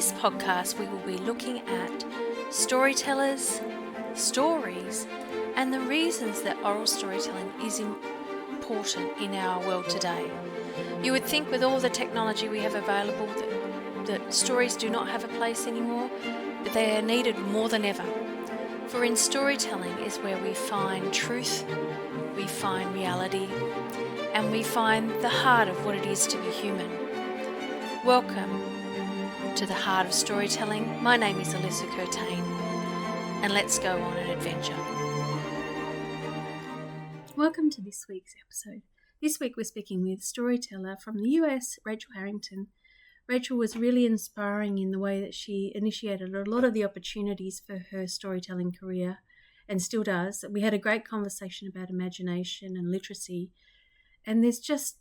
this podcast, we will be looking at storytellers, stories, and the reasons that oral storytelling is important in our world today. You would think with all the technology we have available that stories do not have a place anymore, but they are needed more than ever. For in storytelling is where we find truth, we find reality, and we find the heart of what it is to be human. Welcome to the heart of storytelling. My name is Alyssa, and let's go on an adventure. Welcome to this week's episode. This week we're speaking with storyteller from the US, Rachael Harrington. Rachael was really inspiring in the way that she initiated a lot of the opportunities for her storytelling career and still does. We had a great conversation about imagination and literacy. And there's just,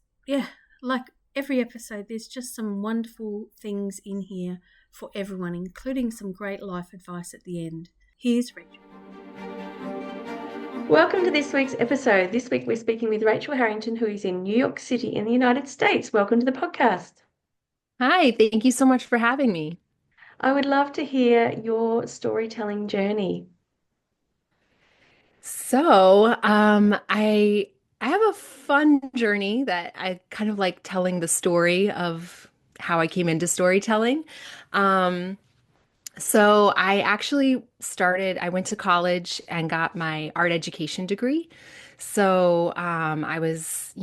like every episode, there's just some wonderful things in here for everyone, including some great life advice at the end. Here's Rachael. Welcome to this week's episode. This week we're speaking with Rachael Harrington, who is in New York City in the United States. Welcome to the podcast. Hi, thank you so much for having me. I would love to hear your storytelling journey. So, I have a fun journey that I kind of like telling the story of how I came into storytelling. So I actually I went to college and got my art education degree. So, I was,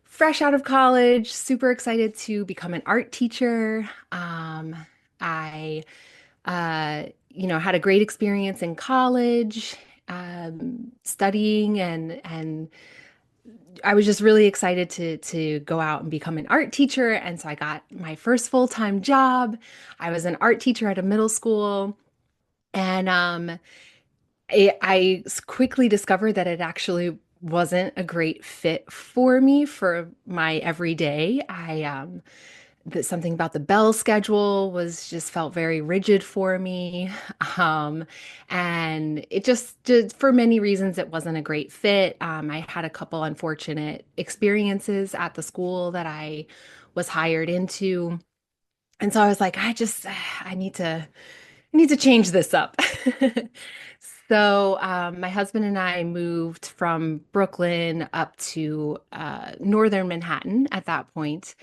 fresh out of college, super excited to become an art teacher. I had a great experience in college, studying and I was just really excited to go out and become an art teacher. And so I got my first full-time job. I was an art teacher at a middle school. And I quickly discovered that it actually wasn't a great fit for me for my everyday. That something about the bell schedule was just felt very rigid for me. And it just for many reasons, it wasn't a great fit. I had a couple unfortunate experiences at the school that I was hired into. And so I was like, I need to change this up. So my husband and I moved from Brooklyn up to northern Manhattan at that point.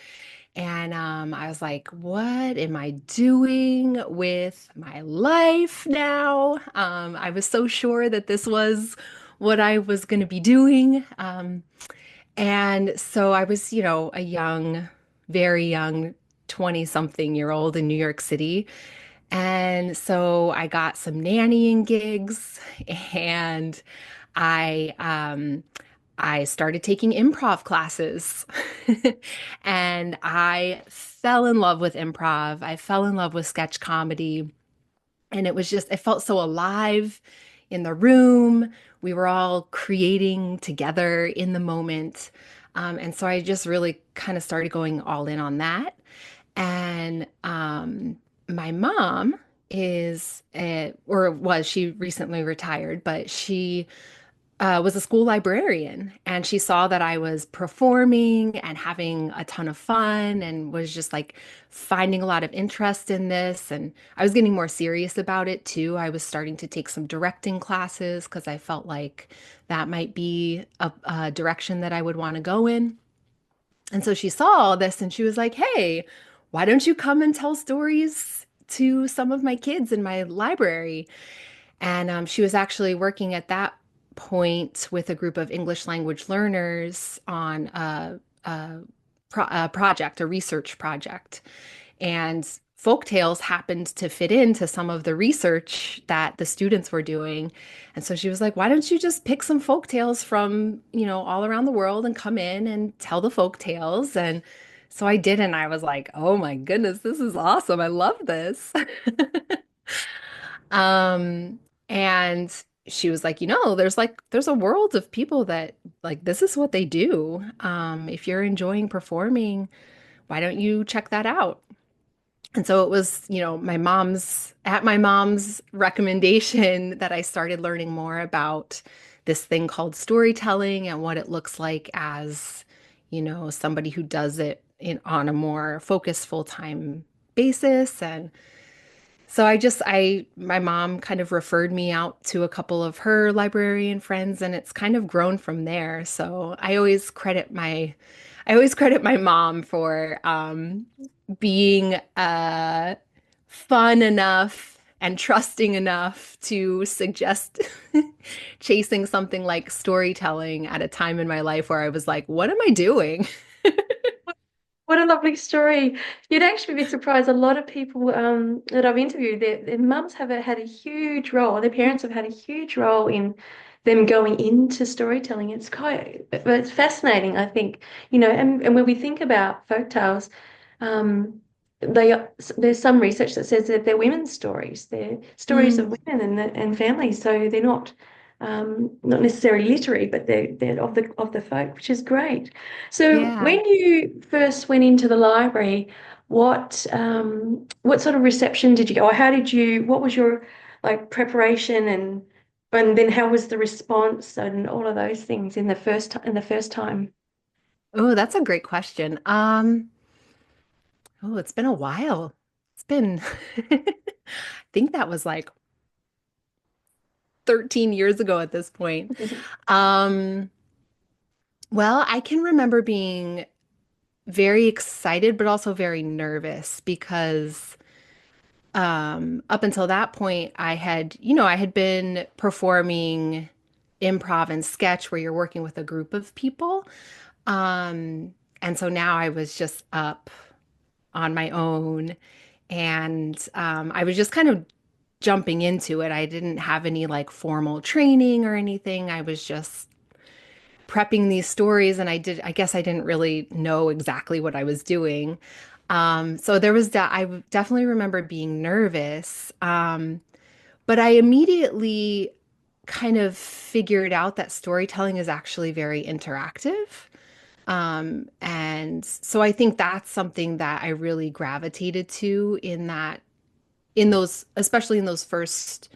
And I was like, what am I doing with my life now? I was so sure that this was what I was going to be doing. And so I was, very young 20-something-year-old in New York City. And so I got some nannying gigs and I um, I started taking improv classes and I fell in love with improv. I fell in love with sketch comedy. And it felt so alive in the room. We were all creating together in the moment. And so I just really kind of started going all in on that. And my mom she recently retired, but she was a school librarian and she saw that I was performing and having a ton of fun and was just like finding a lot of interest in this. And I was getting more serious about it too. I was starting to take some directing classes because I felt like that might be a direction that I would want to go in. And so she saw all this and she was like, hey, why don't you come and tell stories to some of my kids in my library? And she was actually working at that point with a group of English language learners on a research project. And folktales happened to fit into some of the research that the students were doing. And so she was like, why don't you just pick some folktales from, all around the world and come in and tell the folktales? And so I did, and I was like, oh my goodness, this is awesome. I love this. And she was like, there's a world of people that like this is what they do. If you're enjoying performing, why don't you check that out? And so it was, my mom's recommendation that I started learning more about this thing called storytelling and what it looks like as, somebody who does it on a more focused full-time basis. And so my mom kind of referred me out to a couple of her librarian friends, and it's kind of grown from there. So I always credit my mom for being fun enough and trusting enough to suggest chasing something like storytelling at a time in my life where I was like, what am I doing? What a lovely story. You'd actually be surprised. A lot of people that I've interviewed, their mums have had a huge role, their parents have had a huge role in them going into storytelling. It's fascinating, I think, and when we think about folktales, um, there's some research that says that they're women's stories. They're stories of Mm, women and families. So they're not necessarily literary, but they're of the folk, which is great. So yeah. when you first went into the library, what sort of reception did you go? Or what was your like preparation and then how was the response and all of those things in the first time? Oh, that's a great question. Oh, it's been a while. It's been, I think that was like 13 years ago at this point. Um, well, I can remember being very excited, but also very nervous because up until that point, I had been performing improv and sketch where you're working with a group of people. Um, and so now I was just up on my own and I was just kind of jumping into it. I didn't have any like formal training or anything. I was just prepping these stories and I guess I didn't really know exactly what I was doing. So there was that I definitely remember being nervous. But I immediately kind of figured out that storytelling is actually very interactive. And so I think that's something that I really gravitated to especially in those first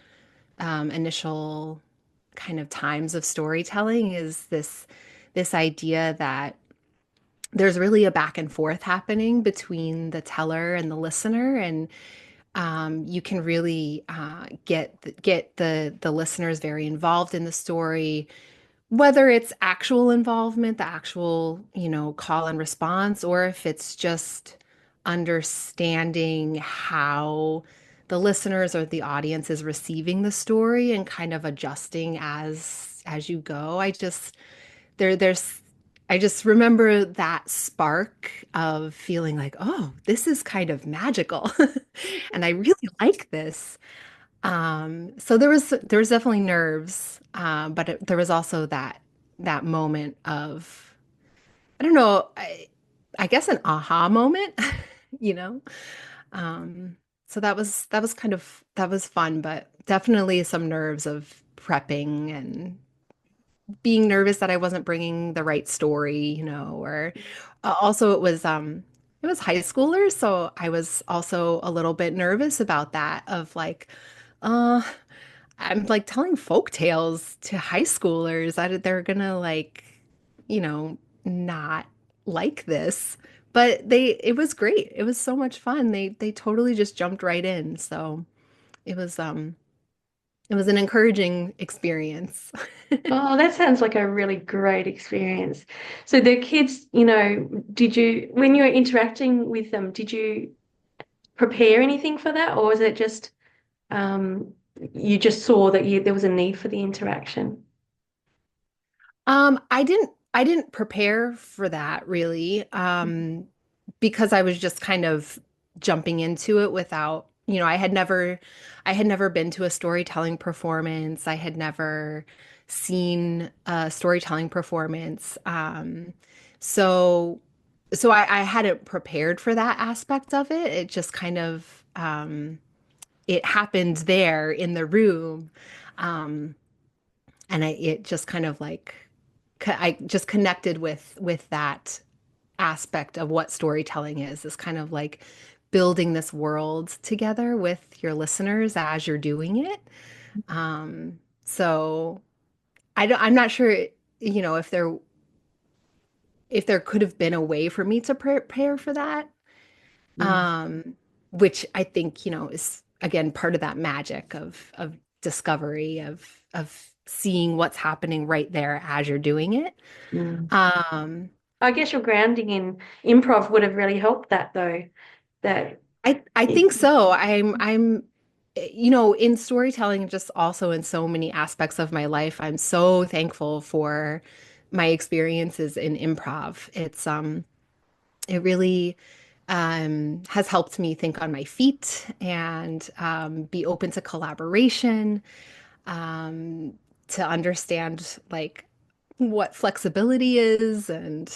initial kind of times of storytelling is this idea that there's really a back and forth happening between the teller and the listener, and you can really get the listeners very involved in the story, whether it's actual involvement, the actual, call and response, or if it's just understanding how the listeners or the audience is receiving the story and kind of adjusting as you go. There's I just remember that spark of feeling like, oh, this is kind of magical. And I really like this. So there was definitely nerves, but there was also that moment of I don't know, I guess an aha moment, you know. Um, so that was fun, but definitely some nerves of prepping and being nervous that I wasn't bringing the right story, or also it was high schoolers, so I was also a little bit nervous about that of like, uh I'm like telling folk tales to high schoolers. They're gonna like, not like this. But it was great. It was so much fun. They totally just jumped right in. So it was um it was an encouraging experience. Oh, that sounds like a really great experience. So the kids, when you were interacting with them, did you prepare anything for that, or was it just um, you just saw that there was a need for the interaction? I didn't prepare for that really, because I was just kind of jumping into it without, I had never been to a storytelling performance. I had never seen a storytelling performance. So I hadn't prepared for that aspect of it. It just kind of, it happened there in the room. Um, and it just kind of like I just connected with that aspect of what storytelling is kind of like building this world together with your listeners as you're doing it. So I'm not sure, if there could have been a way for me to prepare for that. Mm. Um, which I think, is again part of that magic of discovery of seeing what's happening right there as you're doing it. Mm. Um, I guess your grounding in improv would have really helped that though. That I think so. In storytelling, just also in so many aspects of my life, I'm so thankful for my experiences in improv. It really has helped me think on my feet and be open to collaboration, um, to understand like what flexibility is, and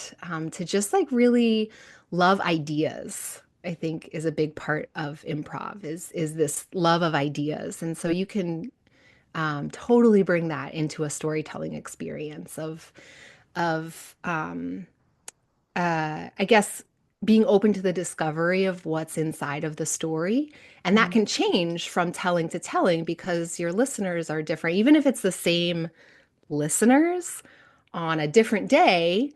to just like really love ideas. I think is a big part of improv is this love of ideas, and so you can totally bring that into a storytelling experience of I guess being open to the discovery of what's inside of the story. And that can change from telling to telling because your listeners are different. Even if it's the same listeners on a different day,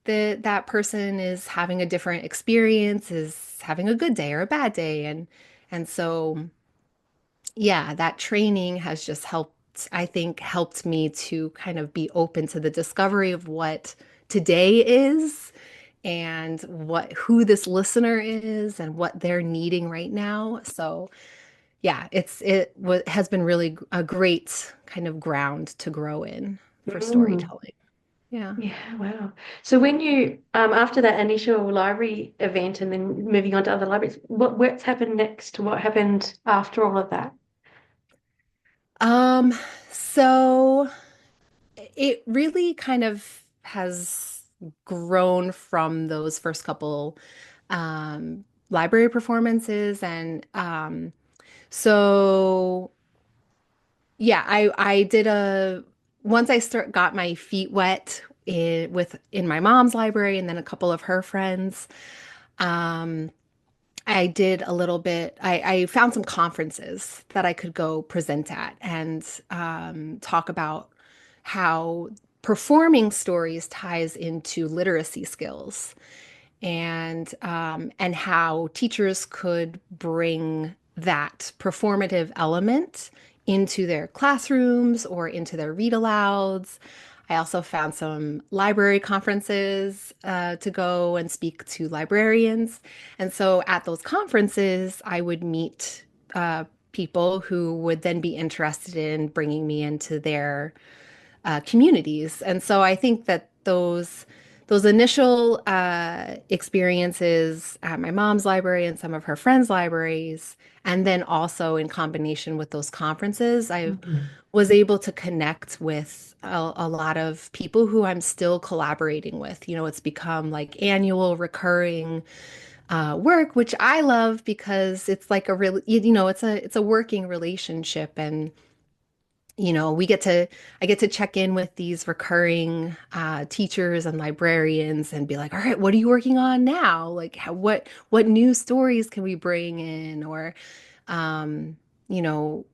that person is having a different experience, is having a good day or a bad day. And so yeah, that training has just helped, I think, helped me to kind of be open to the discovery of what today is and what who this listener is and what they're needing right now. So yeah, has been really a great kind of ground to grow in for Mm. storytelling. Yeah. Yeah, wow. So when you after that initial library event and then moving on to other libraries, what's happened next? What happened after all of that? Um, so it really kind of has grown from those first couple library performances. And so yeah, I did a once I got my feet wet in my mom's library and then a couple of her friends. um I did a little bit. I found some conferences that I could go present at and talk about how performing stories ties into literacy skills, and how teachers could bring that performative element into their classrooms or into their read alouds. I also found some library conferences to go and speak to librarians. And so at those conferences, I would meet people who would then be interested in bringing me into their communities. And so I think that those initial experiences at my mom's library and some of her friends' libraries, and then also in combination with those conferences, I was able to connect with a lot of people who I'm still collaborating with. It's become like annual recurring work, which I love because it's like a real, it's a working relationship. And I get to check in with these recurring teachers and librarians and be like, all right, what are you working on now? Like, what new stories can we bring in? Or, um, you know,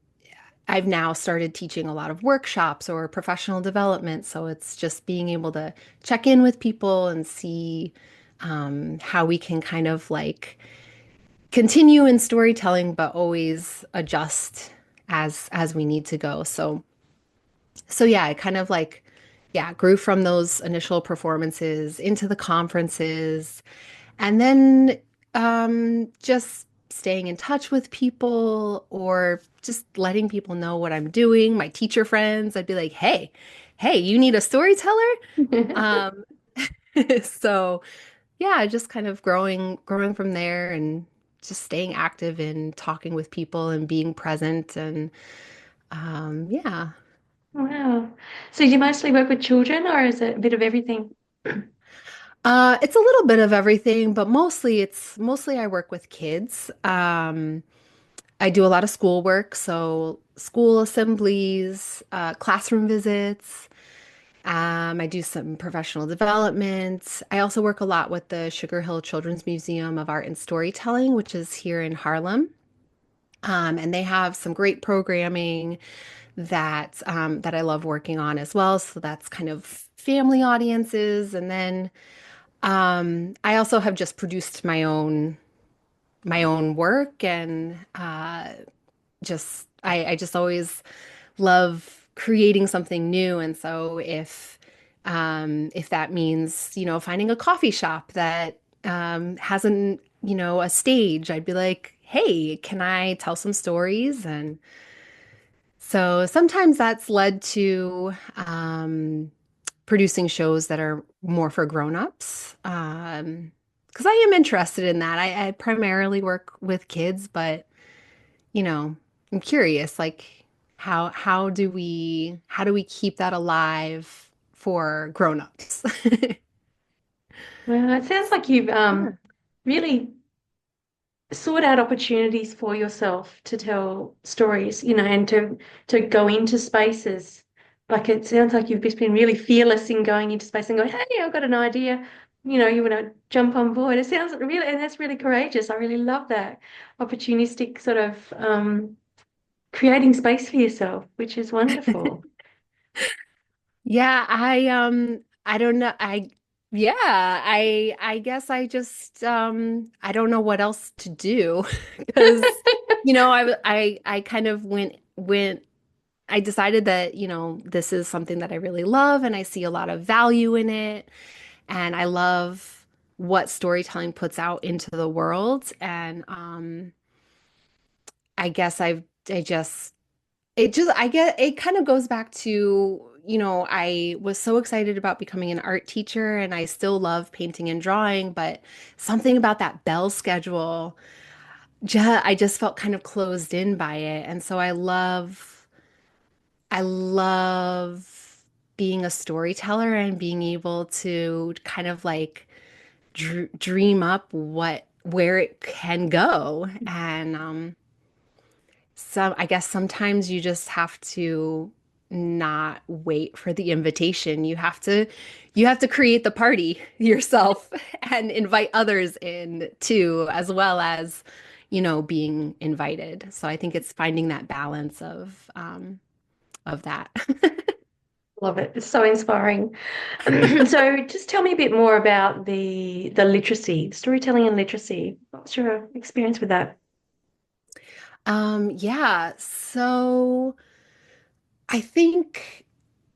I've now started teaching a lot of workshops or professional development. So it's just being able to check in with people and see how we can kind of like continue in storytelling, but always adjust as we need to go. So yeah, I kind of like, yeah, grew from those initial performances into the conferences, and then just staying in touch with people or just letting people know what I'm doing. My teacher friends, I'd be like, hey, you need a storyteller? Um, so yeah, just kind of growing from there and just staying active in talking with people and being present and yeah. Wow. So do you mostly work with children or is it a bit of everything? It's a little bit of everything, but mostly I work with kids. I do a lot of schoolwork, so school assemblies, classroom visits. I do some professional development. I also work a lot with the Sugar Hill Children's Museum of Art and Storytelling, which is here in Harlem. And they have some great programming that I love working on as well. So that's kind of family audiences, and then I also have just produced my own my own work and just I just always love creating something new. And so if that means, finding a coffee shop that hasn't, a stage, I'd be like, hey, can I tell some stories? And so sometimes that's led to producing shows that are more for grown-ups. Because I am interested in that. I primarily work with kids, but I'm curious, like how do we keep that alive for grown-ups? Well, it sounds like you've Yeah. really sought out opportunities for yourself to tell stories, and to go into spaces. Like it sounds like you've just been really fearless in going into space and going, "Hey, I've got an idea." You want to jump on board. It sounds really, and that's really courageous. I really love that opportunistic sort of creating space for yourself, which is wonderful. Yeah, I don't know. I guess I don't know what else to do because I kind of went I decided that, this is something that I really love and I see a lot of value in it and I love what storytelling puts out into the world and I guess I just it just, I get, it kind of goes back to, I was so excited about becoming an art teacher and I still love painting and drawing, but something about that bell schedule, I just felt kind of closed in by it. And so I love being a storyteller and being able to kind of like dream up where it can go. And, I guess sometimes you just have to not wait for the invitation. You have to create the party yourself and invite others in too, as well as, being invited. So I think it's finding that balance of that. Love it. It's so inspiring. So just tell me a bit more about the literacy, storytelling and literacy. What's your experience with that? Yeah, so I think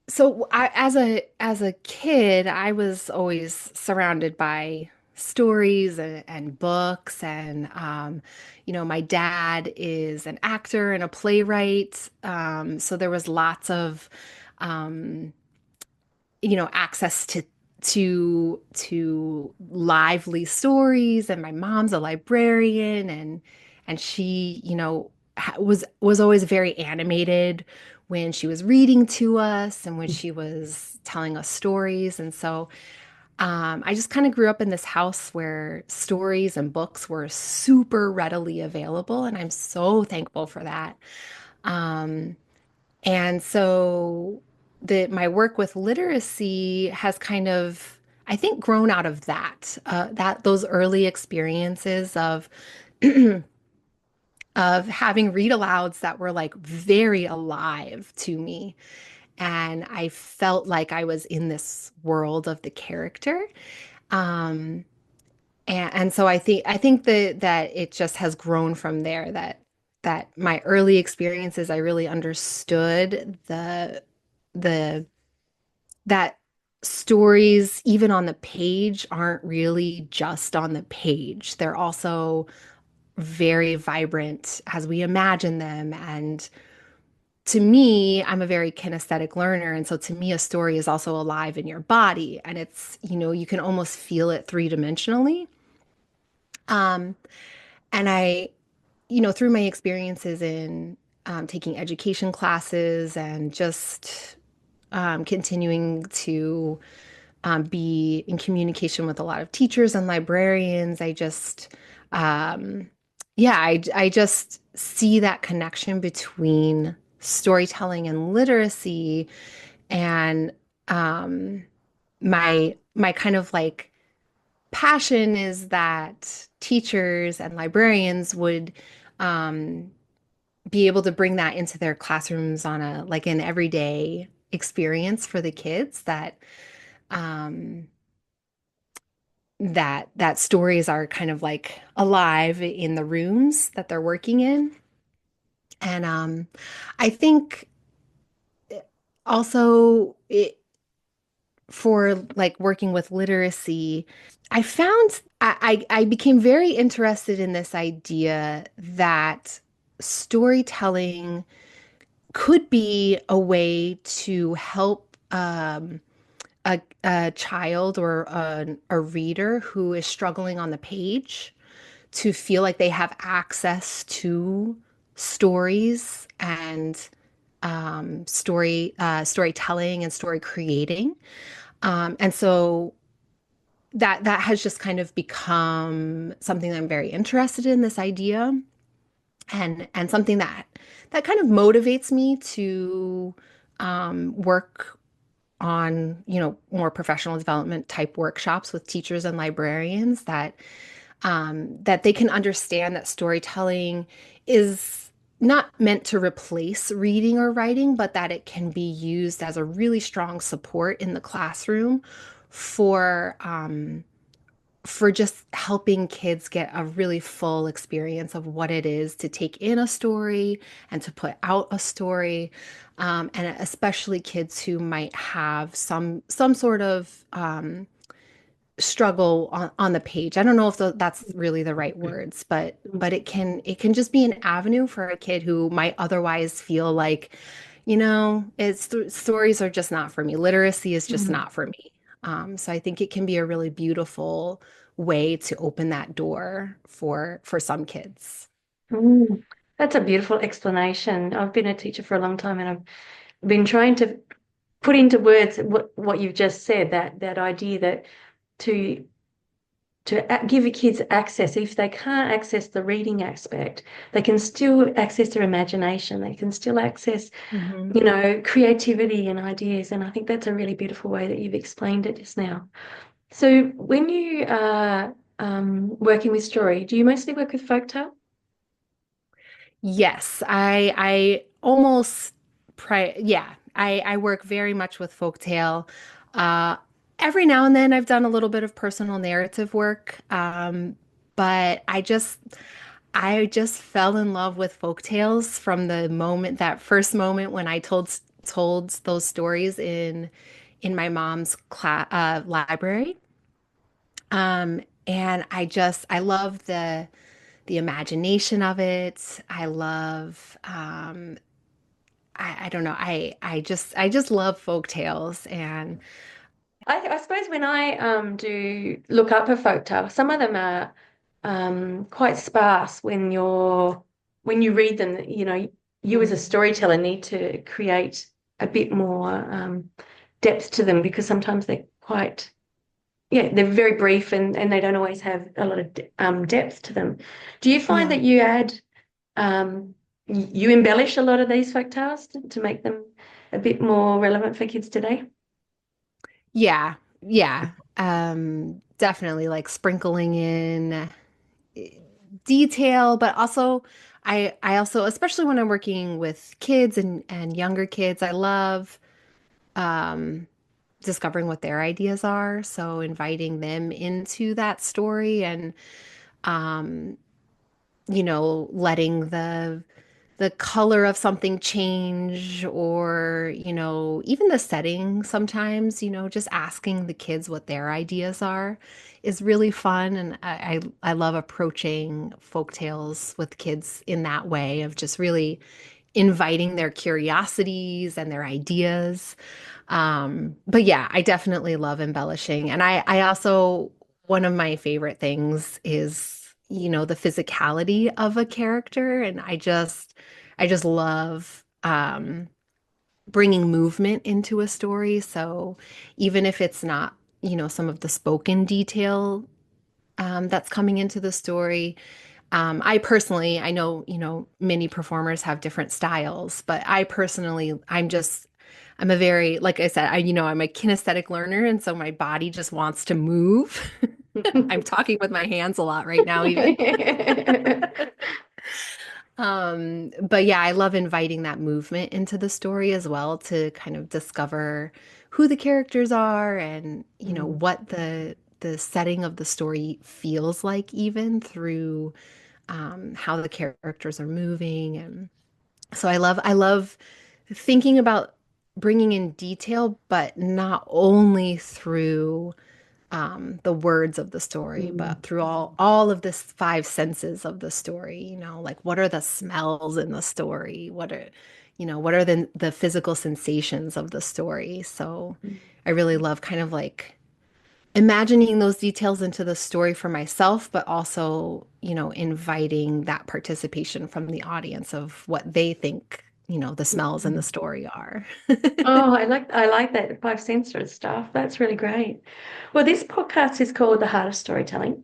as a kid, I was always surrounded by stories and books, and my dad is an actor and a playwright, so there was lots of um, access to lively stories, and my mom's a librarian, and she, was always very animated when she was reading to us and when she was telling us stories. And so I just kind of grew up in this house where stories and books were super readily available, and I'm so thankful for that. Um, and so my work with literacy has kind of, I think, grown out of those early experiences of having read alouds that were like very alive to me. And I felt like I was in this world of the character. Um, and so I think that it just has grown from there that my early experiences, I really understood the that stories, even on the page, aren't really just on the page. They're also very vibrant as we imagine them. And to me, I'm a very kinesthetic learner. And so to me, a story is also alive in your body. And you can almost feel it three-dimensionally. Um, and through my experiences in taking education classes and just continuing to be in communication with a lot of teachers and librarians. Um, yeah, I just see that connection between storytelling and literacy, and um, my kind of like passion is that teachers and librarians would um, be able to bring that into their classrooms on an everyday experience for the kids that um, that stories are kind of like alive in the rooms that they're working in. And I think also for like working with literacy, I found I became very interested in this idea that storytelling could be a way to help a child or a reader who is struggling on the page to feel like they have access to stories and storytelling and story creating. And so that has just kind of become something that I'm very interested in, this idea, and something that kind of motivates me to work on, more professional development type workshops with teachers and librarians that they can understand that storytelling is not meant to replace reading or writing, but that it can be used as a really strong support in the classroom for just helping kids get a really full experience of what it is to take in a story and to put out a story. And especially kids who might have some sort of struggle on the page. I don't know if that's really the right words, but it can just be an avenue for a kid who might otherwise feel like, stories are just not for me. Literacy is just Mm. not for me. So I think it can be a really beautiful way to open that door for some kids. Mm. That's a beautiful explanation. I've been a teacher for a long time, and I've been trying to put into words what you've just said, that idea that to give the kids access, if they can't access the reading aspect, they can still access their imagination. They can still access, Mhm. creativity and ideas. And I think that's a really beautiful way that you've explained it just now. So when you are working with story, do you mostly work with folktale? Yes, I almost yeah, I work very much with folktale. Uh every now and then I've done a little bit of personal narrative work. But I just fell in love with folktales from that first moment when I told those stories in my mom's library. And I love the imagination of it. I love I don't know. I just love folk tales. And I suppose when I do look up a folktale, some of them are quite sparse when you read them. You as a Mhm. storyteller need to create a bit more depth to them, because sometimes they're quite, yeah, they're very brief, and they don't always have a lot of depth to them. Do you find Yeah. that you add you embellish a lot of these folktales to make them a bit more relevant for kids today? Yeah. Yeah. Definitely like sprinkling in detail, but also I also, especially when I'm working with kids and younger kids, I love um discovering what their ideas are. So inviting them into that story and um letting the color of something change, or even the setting sometimes, just asking the kids what their ideas are is really fun. And I love approaching folk tales with kids in that way of just really inviting their curiosities and their ideas. But yeah, I definitely love embellishing. And I also, one of my favorite things is, the physicality of a character. And I just love bringing movement into a story. So even if it's not, some of the spoken detail that's coming into the story, I know, many performers have different styles, but I personally, I'm a very, like I said, I'm a kinesthetic learner. And so my body just wants to move. I'm talking with my hands a lot right now, even. But yeah, I love inviting that movement into the story as well to kind of discover who the characters are and, Mm. what the setting of the story feels like, even through how the characters are moving. And so I love thinking about bringing in detail, but not only through the words of the story, but through all of this five senses of the story. Like, what are the smells in the story? What are the physical sensations of the story? So I really love kind of like imagining those details into the story for myself, but also, inviting that participation from the audience of what they think, the smells in the story are. Oh, I like that five sensor stuff. That's really great. Well, this podcast is called The Heart of Storytelling.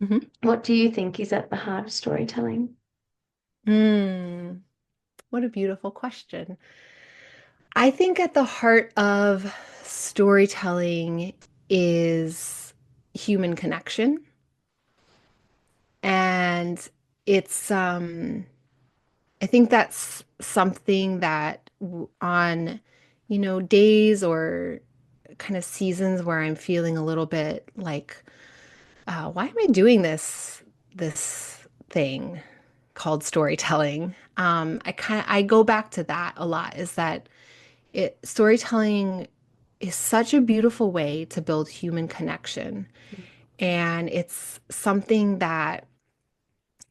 Mhm. What do you think is at the heart of storytelling? Mm, what a beautiful question. I think at the heart of storytelling is human connection. And it's, I think that's something that on, days or kind of seasons where I'm feeling a little bit like, why am I doing this thing called storytelling? I go back to that a lot, is that storytelling is such a beautiful way to build human connection. And it's something that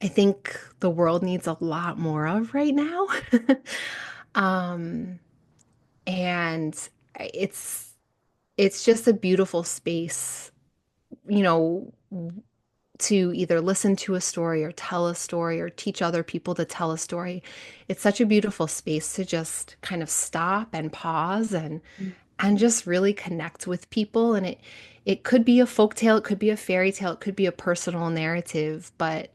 I think the world needs a lot more of right now. um, and it's just a beautiful space, you know, to either listen to a story or tell a story or teach other people to tell a story. It's such a beautiful space to just kind of stop and pause and just really connect with people. And it could be a folk tale, it could be a fairy tale, it could be a personal narrative, but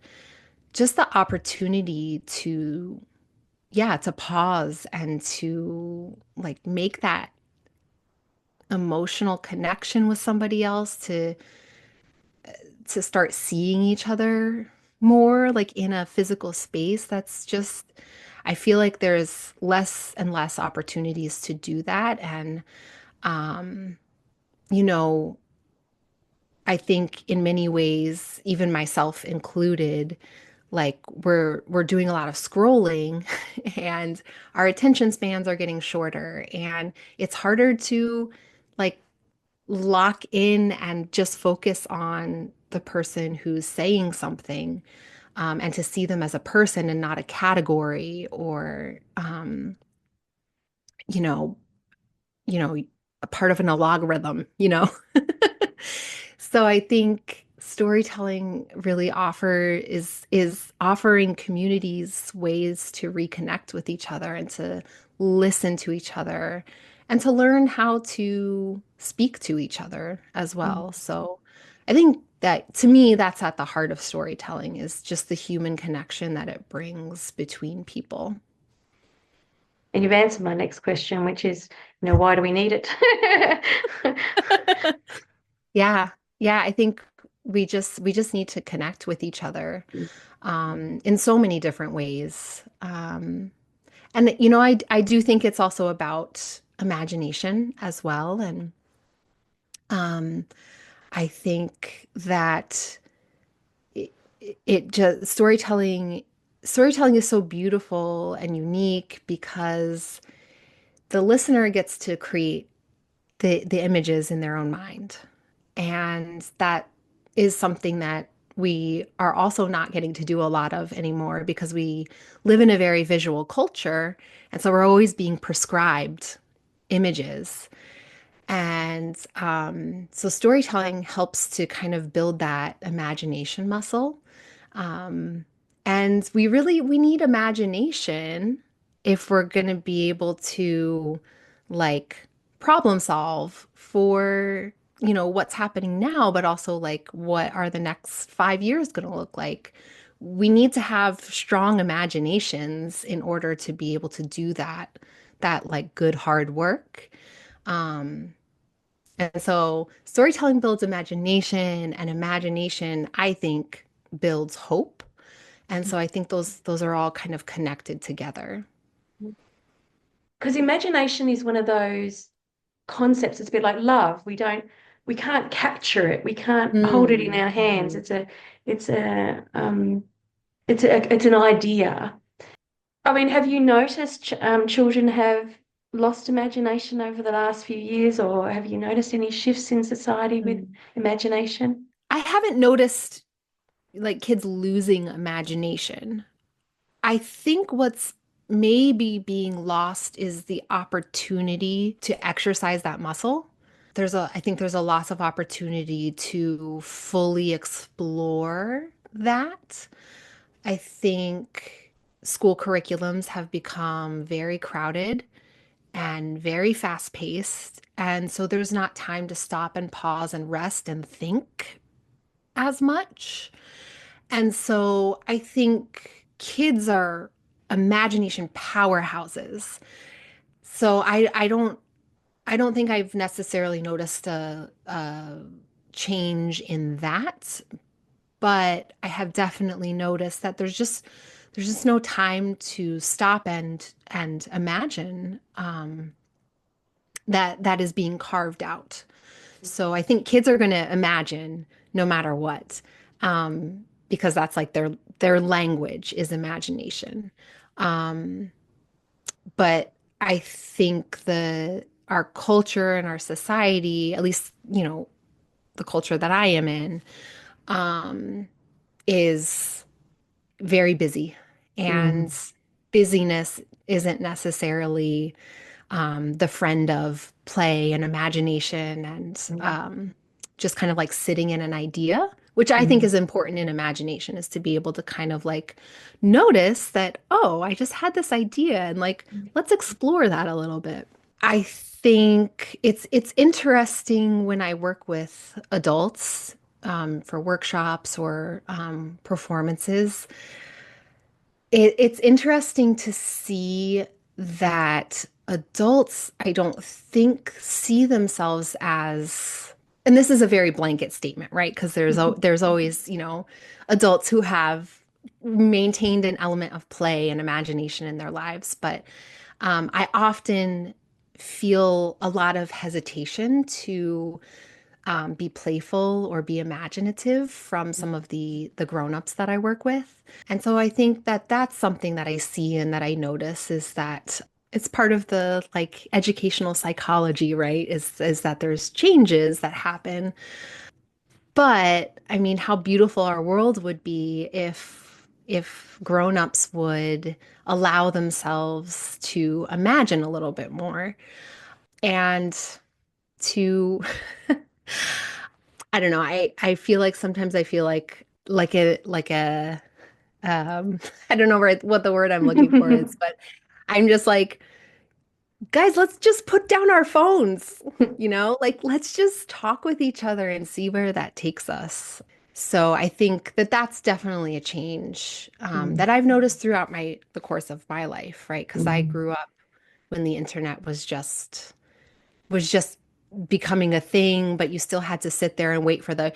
just the opportunity to, yeah, to pause and to like make that emotional connection with somebody else, to start seeing each other more like in a physical space. That's just, I feel like there's less and less opportunities to do that. And um you know I think in many ways, even myself included, like we're doing a lot of scrolling and our attention spans are getting shorter, and it's harder to like lock in and just focus on the person who's saying something, and to see them as a person and not a category, or you know you know a part of an algorithm. So I think storytelling really is offering communities ways to reconnect with each other and to listen to each other and to learn how to speak to each other as well. So I think that, to me, that's at the heart of storytelling, is just the human connection that it brings between people. And you've answered my next question, which is, why do we need it? Yeah. Yeah, I think we just need to connect with each other in so many different ways. And I do think it's also about imagination as well. And um, I think that it just storytelling is so beautiful and unique because the listener gets to create the images in their own mind. And that is something that we are also not getting to do a lot of anymore because we live in a very visual culture. And so we're always being prescribed images. And so storytelling helps to kind of build that imagination muscle. Um, and we need imagination if we're going to be able to like problem solve for, what's happening now, but also like what are the next 5 years going to look like. We need to have strong imaginations in order to be able to do that like good hard work. Um, and so storytelling builds imagination, and imagination, I think, builds hope. And so I think those are all kind of connected together. Because imagination is one of those concepts. It's a bit like love. we can't capture it. We can't hold it in Mm, our hands. mhm. It's a it's an idea. I mean, have you noticed children have lost imagination over the last few years, or have you noticed any shifts in society with Mm. imagination? I haven't noticed like kids losing imagination. I think what's maybe being lost is the opportunity to exercise that muscle. I think there's a loss of opportunity to fully explore that. I think school curriculums have become very crowded and very fast paced. And so there's not time to stop and pause and rest and think as much. And so I think kids are imagination powerhouses. So I don't think I've necessarily noticed a change in that, but I have definitely noticed that there's just no time to stop and imagine that is being carved out. So I think kids are going to imagine no matter what, because that's like their language is imagination. Um, but I think the our culture and our society, at least the culture that I am in, um, is very busy, Mm, and busyness isn't necessarily the friend of play and imagination and mm, just kind of like sitting in an idea, which I think mm, is important in imagination, is to be able to kind of like notice that, oh, I just had this idea and like, let's explore that a little bit. I think it's interesting when I work with adults for workshops or performances. It's interesting to see that adults, I don't think, see themselves as, and this is a very blanket statement, right? Because there's always, adults who have maintained an element of play and imagination in their lives, but I often feel a lot of hesitation to be playful or be imaginative from some of the grown-ups that I work with. And so I think that that's something that I see and that I notice is that it's part of the like educational psychology, right? Is that there's changes that happen. But I mean, how beautiful our world would be if grown-ups would allow themselves to imagine a little bit more and to I don't know. I feel like sometimes I feel like a I don't know what the word I'm looking for is, but I'm just like, guys, let's just put down our phones, like let's just talk with each other and see where that takes us. So I think that that's definitely a change that mm, I've noticed throughout the course of my life, right? Because I mm, grew up when the internet was just becoming a thing, but you still had to sit there and wait for the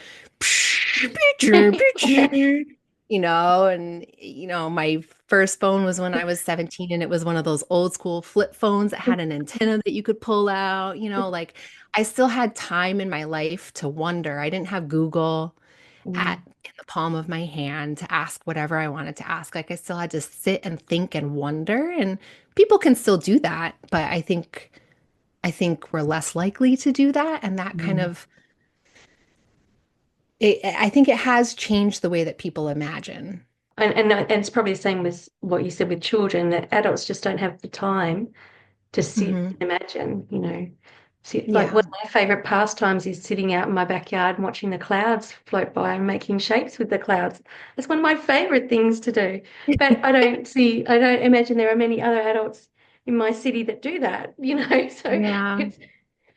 and my first phone was when I was 17 and it was one of those old school flip phones that had an antenna that you could pull out, like I still had time in my life to wonder. I didn't have Google mm. in the palm of my hand to ask whatever I wanted to ask. Like I still had to sit and think and wonder, and people can still do that, but I think we're less likely to do that. And that kind Mm. of, I think it has changed the way that people imagine. And it's probably the same with what you said with children, that adults just don't have the time to sit Hmm. and imagine, Sit, like one Yeah. of my favorite pastimes is sitting out in my backyard and watching the clouds float by and making shapes with the clouds. It's one of my favorite things to do. But I don't imagine there are many other adults in my city that do that, So Yeah. it's,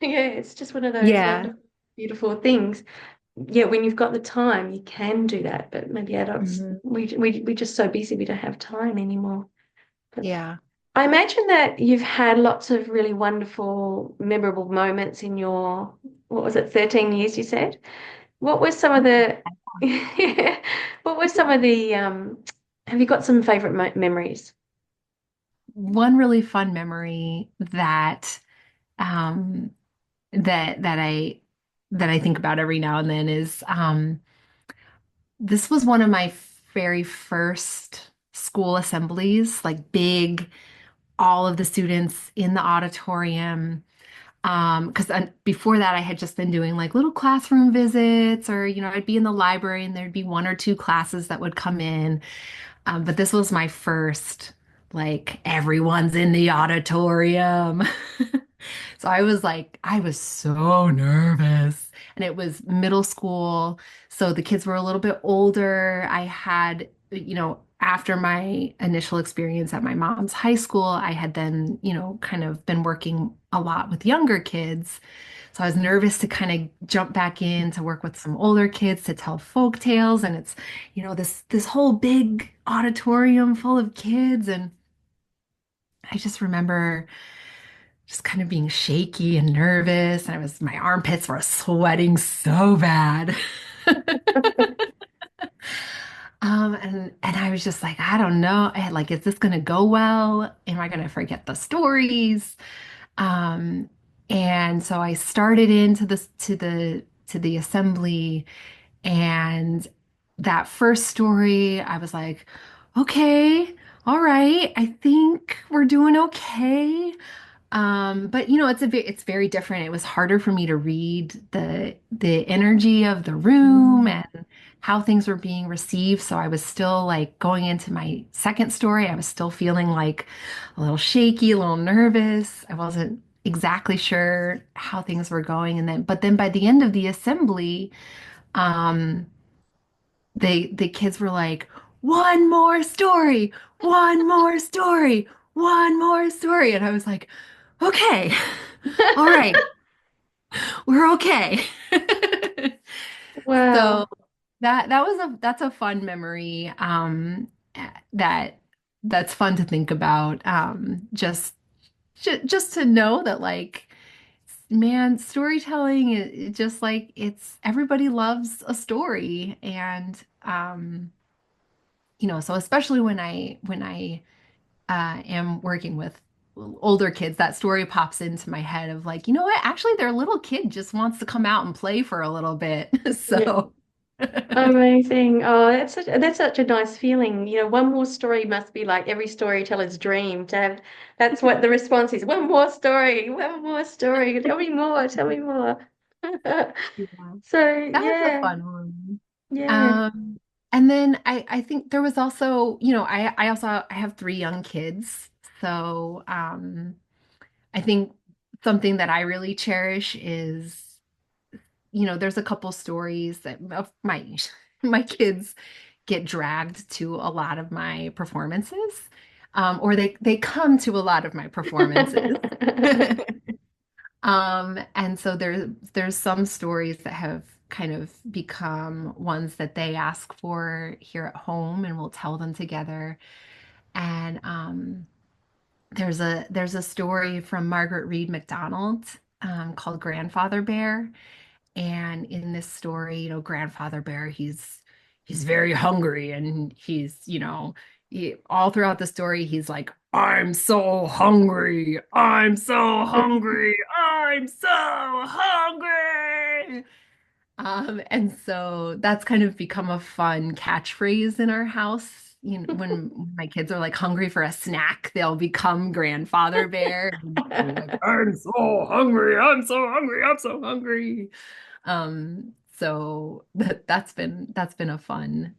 yeah, it's just one of those Yeah. wonderful, beautiful things. Yeah, when you've got the time, you can do that. But maybe adults, Hmm. we're just so busy, we don't have time anymore. But Yeah. I imagine that you've had lots of really wonderful, memorable moments in your, what was it, 13 years you said? What were some of the, yeah, what were some of the, have you got some favorite memories? One really fun memory um, that that I that I think about every now and then is this was one of my very first school assemblies, like big, all of the students in the auditorium. Because before that, I had just been doing like little classroom visits, or, I'd be in the library and there'd be one or two classes that would come in. But this was my first, like, everyone's in the auditorium. So I was so nervous. And it was middle school. So the kids were a little bit older. I had, after my initial experience at my mom's high school, I had then, kind of been working a lot with younger kids. So I was nervous to kind of jump back in to work with some older kids to tell folk tales. And it's, this whole big auditorium full of kids. And I just remember just kind of being shaky and nervous. And my armpits were sweating so bad. And I was just like, I don't know. I had like, is this gonna go well? Am I gonna forget the stories? Um, and so I started into this to the assembly, and that first story, I was like, okay, all right, I think we're doing okay. But it's very different. It was harder for me to read the energy of the room and how things were being received. So I was still like going into my second story, I was still feeling like a little shaky, a little nervous. I wasn't exactly sure how things were going. But then by the end of the assembly, um, the kids were like, one more story, one more story, one more story. And I was like, okay, all right, we're okay. So Wow. that's a fun memory that that's fun to think about. Just to know that, like, man, storytelling is just like, it's everybody loves a story. And so especially when I am working with older kids, that story pops into my head of like, you know what? Actually, their little kid just wants to come out and play for a little bit. Yeah. So, Amazing. Oh, that's such a nice feeling. One more story must be like every storyteller's dream to have. That's what the response is. One more story, one more story. Tell me more, tell me more. yeah, So that was a yeah, fun one. yeah. Um, and then I think there was also, I have three young kids. So, I think something that I really cherish is, there's a couple stories that of my my kids get dragged to a lot of my performances, or they come to a lot of my performances. And so there's some stories that have kind of become ones that they ask for here at home, and we'll tell them together. And there's a story from Margaret Reed MacDonald, called Grandfather Bear. And in this story, Grandfather Bear, he's very hungry, and all throughout the story, he's like, I'm so hungry. I'm so hungry. I'm so hungry. And so that's kind of become a fun catchphrase in our house. When my kids are like hungry for a snack, they'll become Grandfather Bear. And they're like, I'm so hungry. I'm so hungry. I'm so hungry. So that's been a fun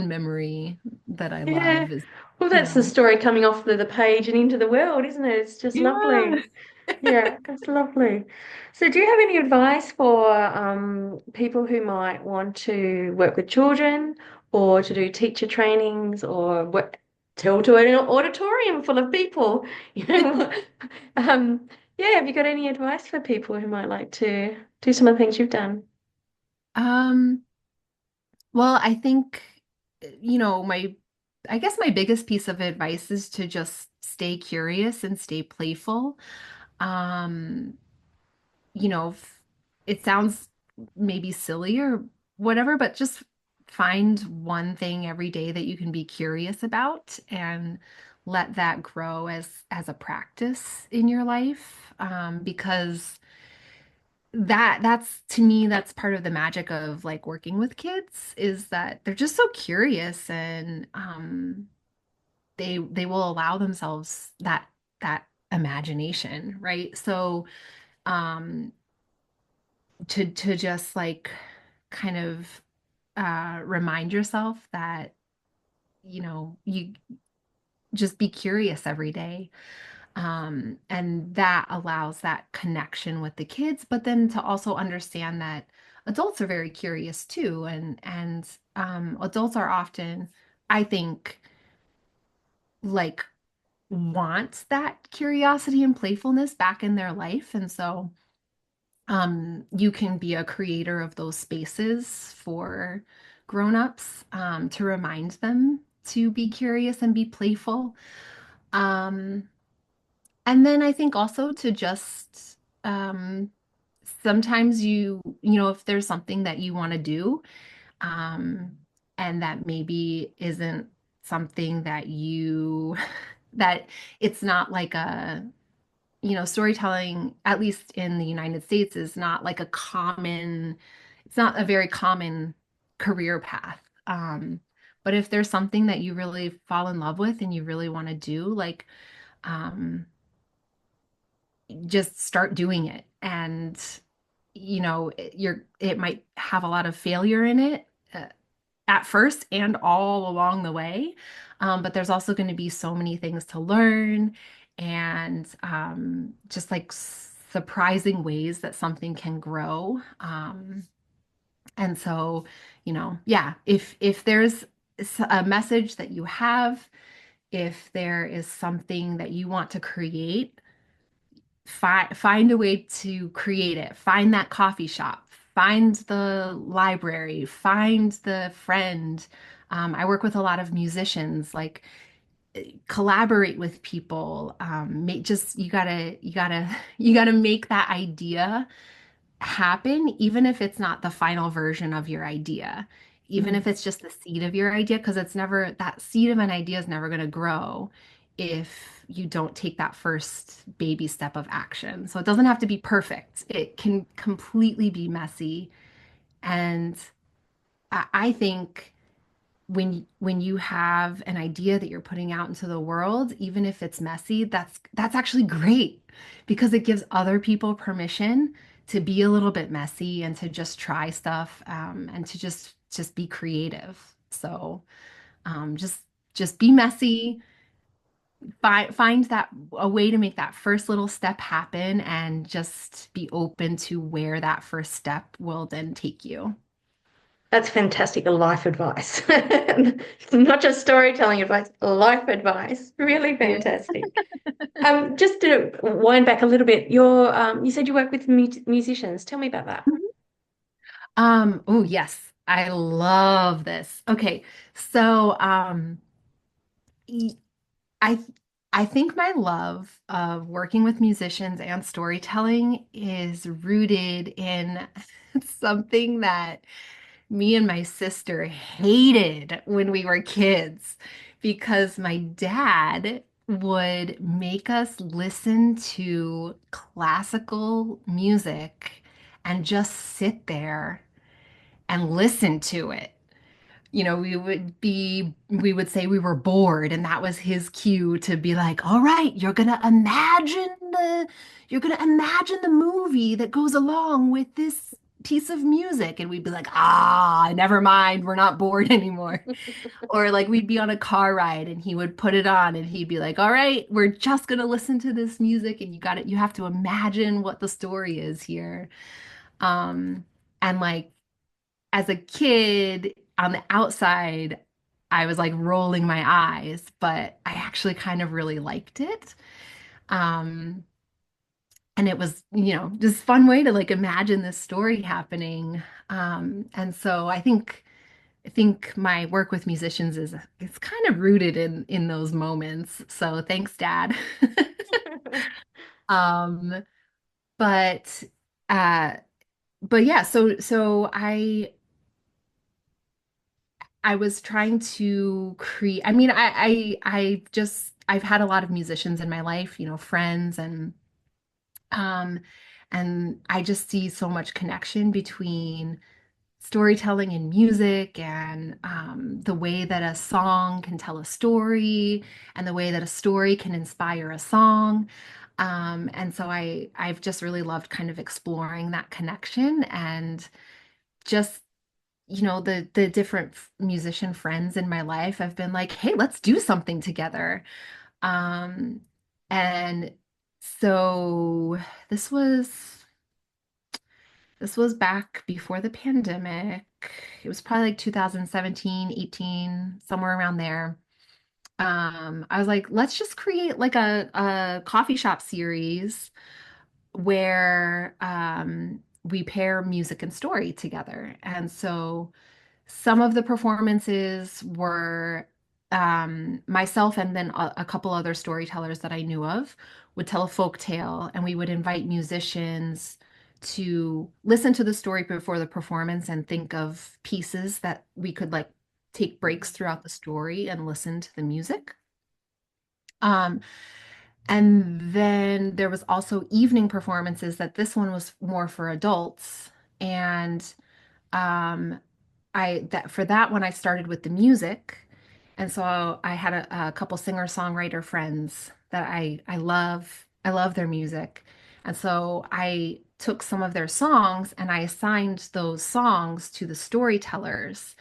memory that I Yeah. love is, Well, you that's the know, story coming off the page and into the world, isn't it? It's just yeah. lovely. Yeah, it's lovely. So, do you have any advice for people who might want to work with children or to do teacher trainings or tell to an auditorium full of people? You know, um, yeah, have you got any advice for people who might like to do some of the things you've done? Um, well, I think, I guess my biggest piece of advice is to just stay curious and stay playful. Um, it sounds maybe silly or whatever, but just find one thing every day that you can be curious about, and let that grow as a practice in your life. Because that's to me, that's part of the magic of like working with kids, is that they're just so curious, and they will allow themselves that imagination, right? So um to just like kind of remind yourself that, you just be curious every day. And that allows that connection with the kids, but then to also understand that adults are very curious too. And adults are often, I think, like, want that curiosity and playfulness back in their life. And so you can be a creator of those spaces for grown-ups, to remind them to be curious and be playful. Um, and then I think also to just sometimes if there's something that you want to do, um, and that maybe isn't something that that it's not like storytelling, at least in the United States, is not like it's not a very common career path. But if there's something that you really fall in love with and you really want to do, like, um, just start doing it. And, it might have a lot of failure in it, at first and all along the way. But there's also going to be so many things to learn, and just like surprising ways that something can grow. And so, yeah, if there's a message that you have, if there is something that you want to create, find a way to create it. Find that coffee shop, find the library, find the friend. I work with a lot of musicians, like, collaborate with people. Just you gotta make that idea happen, even if it's not the final version of your idea, even if it's just the seed of your idea, because that seed of an idea is never going to grow if you don't take that first baby step of action. So it doesn't have to be perfect. It can completely be messy. And I think when you have an idea that you're putting out into the world, even if it's messy, that's actually great, because it gives other people permission to be a little bit messy and to just try stuff, and to just be creative. So just be messy, find that a way to make that first little step happen, and just be open to where that first step will then take you. That's fantastic life advice. Not just storytelling advice, life advice. Really Yeah. fantastic. Just to wind back a little bit, you said you work with musicians. Tell me about that. Oh yes, I love this. Okay, so y- I I think my love of working with musicians and storytelling is rooted in something that me and my sister hated when we were kids, because my dad would make us listen to classical music and just sit there and listen to it. We would say we were bored, and that was his cue to be like, all right, you're gonna imagine the movie that goes along with this piece of music. And we'd be like, never mind, we're not bored anymore. Or like we'd be on a car ride and he would put it on and he'd be like, all right, we're just gonna listen to this music, and you have to imagine what the story is here. And like, as a kid on the outside, I was like rolling my eyes, but I actually kind of really liked it. Um, and it was, just fun way to like imagine this story happening. And so I think my work with musicians is it's kind of rooted in those moments. So thanks, Dad. Um, but uh but yeah, so I was trying to create. I mean, I've had a lot of musicians in my life, friends, um, And I just see so much connection between storytelling and music, and the way that a song can tell a story, and the way that a story can inspire a song. And so I've just really loved kind of exploring that connection, and just the different musician friends in my life. I've been like, hey, let's do something together. Um, and so this was this was back before the pandemic. It was probably like 2017, 18, somewhere around there. I was like, let's just create like a coffee shop series where we pair music and story together. And so some of the performances were myself, and then a couple other storytellers that I knew of would tell a folk tale, and we would invite musicians to listen to the story before the performance and think of pieces that we could like take breaks throughout the story and listen to the music. Um, and then there was also evening performances, that this one was more for adults. And um, I that for that one I started with the music. And so I had a couple singer-songwriter friends that I love their music. And so I took some of their songs and I assigned those songs to the storytellers.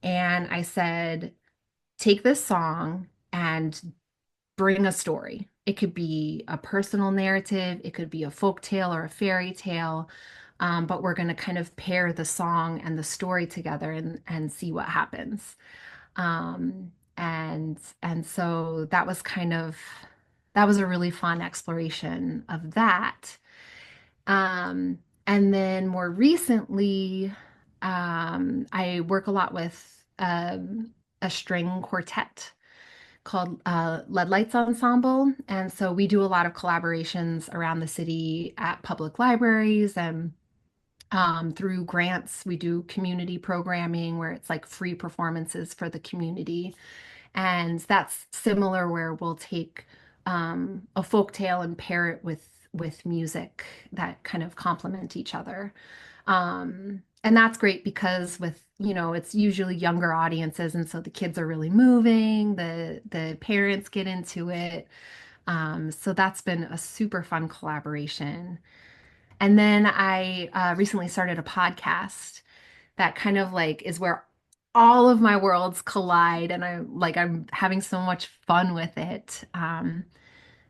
And I said, take this song and bring a story. It could be a personal narrative, it could be a folk tale or a fairy tale, but we're going to kind of pair the song and the story together, and see what happens. And so that was a really fun exploration of that. Um, and then more recently, I work a lot with a string quartet called Lead Lights Ensemble. And so we do a lot of collaborations around the city at public libraries, and through grants, we do community programming where it's like free performances for the community. And that's similar, where we'll take a folk tale and pair it with music that kind of complement each other. And that's great because it's usually younger audiences, and so the kids are really moving, the parents get into it. So that's been a super fun collaboration. And then I recently started a podcast that kind of like is where all of my worlds collide, and I'm having so much fun with it.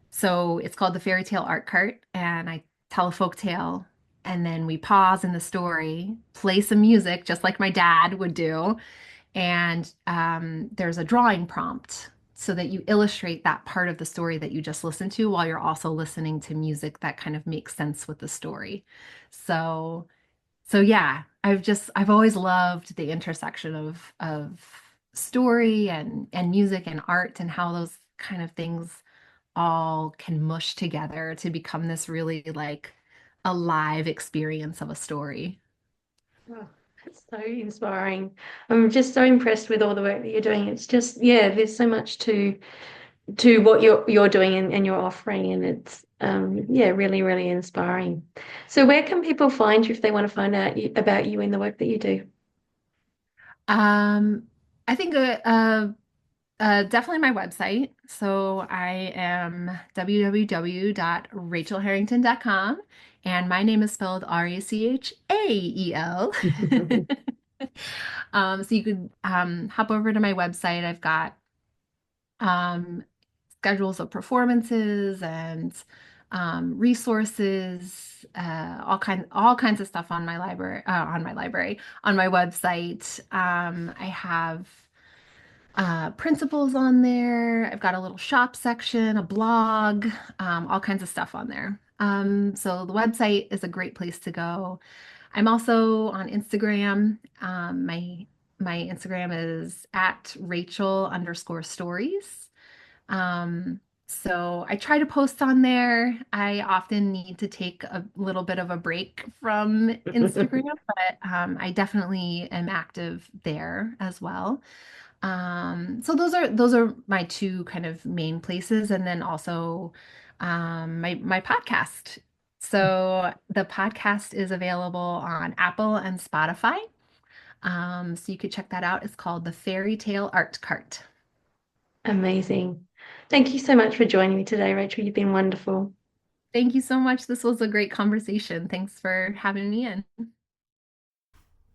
So it's called the Fairy Tale Art Cart, and I tell a folk tale, and then we pause in the story, play some music, just like my dad would do, and there's a drawing prompt so that you illustrate that part of the story that you just listened to while you're also listening to music that kind of makes sense with the story. So so yeah, I've always loved the intersection of story and music and art, and how those kind of things all can mush together to become this really like alive experience of a story. Oh, that's so inspiring. I'm just so impressed with all the work that you're doing. It's just, yeah, there's so much to what you're doing and you're offering, and it's yeah, really, really inspiring. So where can people find you if they want to find out about you and the work that you do? Um, I think definitely my website. So I am www.rachelharrington.com, and my name is spelled Rachael. So you could hop over to my website. I've got um, schedules of performances and resources, all kinds of stuff on my on my website. I have principles on there. I've got a little shop section, a blog, all kinds of stuff on there. So the website is a great place to go. I'm also on Instagram. My Instagram is at Rachael_stories. Um, so I try to post on there. I often need to take a little bit of a break from Instagram, but I definitely am active there as well. So those are my two kind of main places, and then also my podcast. So the podcast is available on Apple and Spotify. So you could check that out. It's called The Fairy Tale Art Cart. Amazing. Thank you so much for joining me today, Rachel. You've been wonderful. Thank you so much. This was a great conversation. Thanks for having me in.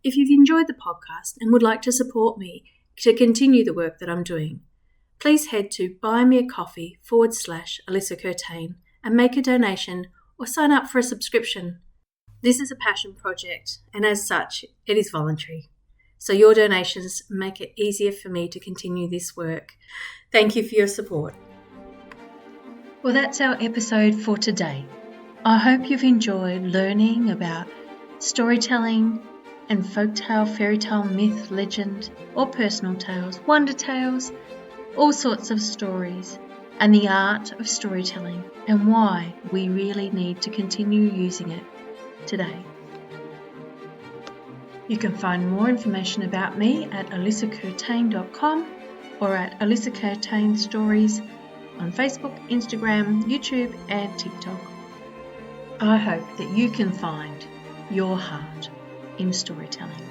If you've enjoyed the podcast and would like to support me to continue the work that I'm doing, please head to buymeacoffee.com/Alyssa Curtain and make a donation or sign up for a subscription. This is a passion project, and as such, it is voluntary. So your donations make it easier for me to continue this work. Thank you for your support. Well, that's our episode for today. I hope you've enjoyed learning about storytelling and folktale, fairytale, myth, legend, or personal tales, wonder tales, all sorts of stories, and the art of storytelling, and why we really need to continue using it today. You can find more information about me at alyssacurtain.com or at Alyssa Curtain Stories on Facebook, Instagram, YouTube, and TikTok. I hope that you can find your heart in storytelling.